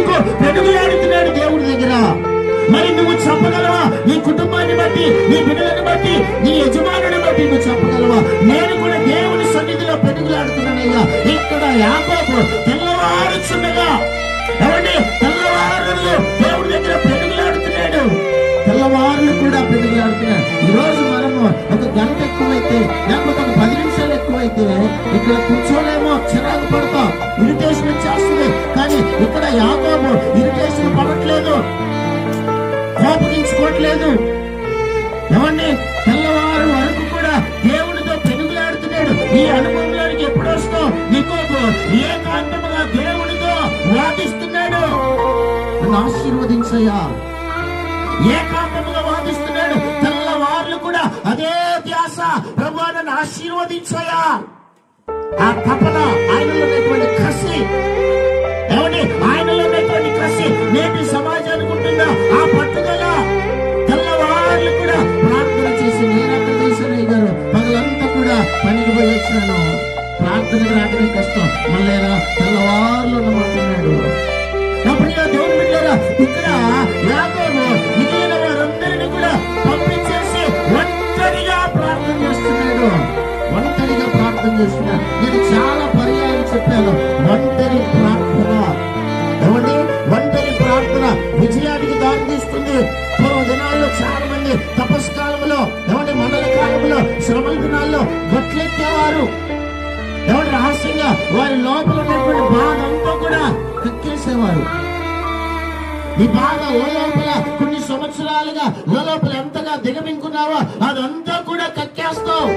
ఎందుకు పెనుగులాడుతున్నాడు దేవుడి దగ్గర? మరి నువ్వు చెప్పగలవా? నీ కుటుంబాన్ని బట్టి, నీ బిడ్డలను బట్టి, నీ యజమానుని బట్టి నువ్వు చెప్పగలవా? నేను కూడా దేవుని సన్నిధిలో పెనుగులాడుతున్నానయ్యా. ఇక్కడ యాకోబు తెల్లవారుచుండగా, ఏమండి, తెల్లవారులు దేవుడి దగ్గర పెనుగులాడుతున్నాడు. తెల్లవారులు కూడా పెనుగులాడుతున్నాడు. ఈ రోజు మనము ఒక గంట ఎక్కువైతే, లేకపోతే ఒక 10 నిమిషాలు ఎక్కువైతే ఇక్కడ కూర్చోలేమో, చిరాకు పడతాం, ఇరిటేషన్ వచ్చేస్తుంది. కానీ ఇక్కడ యాకోబు ఇరిటేషన్ పడట్లేదు, కోపగించుకోవట్లేదు. ఏమండి, తెల్లవారు వరకు కూడా దేవుడితో పెనుగులాడుతున్నాడు. ఈ అనుభవంలోనికి ఎప్పుడు వస్తావు? నీకు ఏకాంతముగా దేవుడితో వాదిస్తున్నాడు. నన్ను ఆశీర్వదించయ్యా. ఏకాంతముగా వాదిస్తున్నాడు. తెల్లవార్లు కూడా అదే ధ్యాస, ప్రభువా నన్ను ఆశీర్వదించయ్యా. ఆ తపన, ఆయనలో ఉన్నటువంటి కసి, ఏమండి, ఆయనలో ఉన్నటువంటి కసి నేటి సమాజానికి ఉంటుందా? ఆ పట్టుదల. తెల్లవార్లు కూడా ప్రార్థన చేసి, నేను అక్కడ చేశాను గారు, పగలంతా కూడా పనికి పోయి వచ్చినాను, ప్రార్థనకు రావడమే కష్టం, మళ్ళీ తెల్లవార్లు ఉండమంటున్నాడు. అప్పుడు దేవుని బిడ్డలారా, ఇక్కడ యాకోబు మిగిలిన వారందరినీ కూడా పంపించేసి ఒంటరిగా ప్రార్థన చేస్తున్నాడు. ఒంటరిగా ప్రార్థన చేస్తున్నాడు. నేను చాలా పర్యాయం చెప్పాను, ఒంటరి ప్రార్థన. ఏమండి, ఒంటరి ప్రార్థన విజయానికి దారి తీస్తుంది. పూర్వ దినాల్లో చాలా మంది తపస్కాలంలో, ఏమంటే మండల కాలంలో, శ్రమల దినాల్లో గట్లెక్కేవారు. ఎవరు రహస్యంగా వారి లోపల ఉన్నటువంటి బాధ అంతా కూడా కక్కేసేవారు. ఈ బాధ లోపల కొన్ని సంవత్సరాలుగా లోపల ఎంతగా దిగమింకున్నావో అదంతా కూడా కక్కేస్తావు.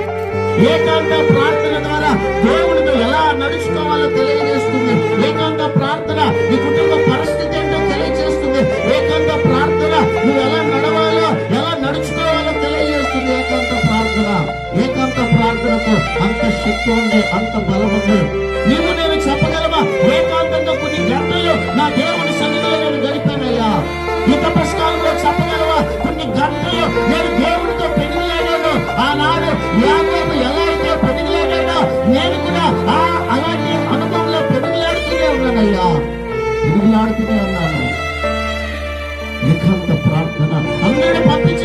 ఏకాంత ప్రార్థన ద్వారా దేవుడితో ఎలా నడుచుకోవాలో తెలియజేస్తుంది. ఏకాంత ప్రార్థన నీ కుటుంబ పరిస్థితి ఏంటో తెలియజేస్తుంది. ఏకాంత ప్రార్థన నువ్వు ఎలా నడవాలో, ఎలా నడుచుకోవాలో తెలియజేస్తుంది. ఏకాంత ప్రార్థన, ఏకాంత ప్రార్థనకు అంత శక్తి ఉంది, అంత బలం ఉంది. నీవు నేను చెప్పగలవా? ఏకాంతంగా కొన్ని గంటలు నా దేవుడు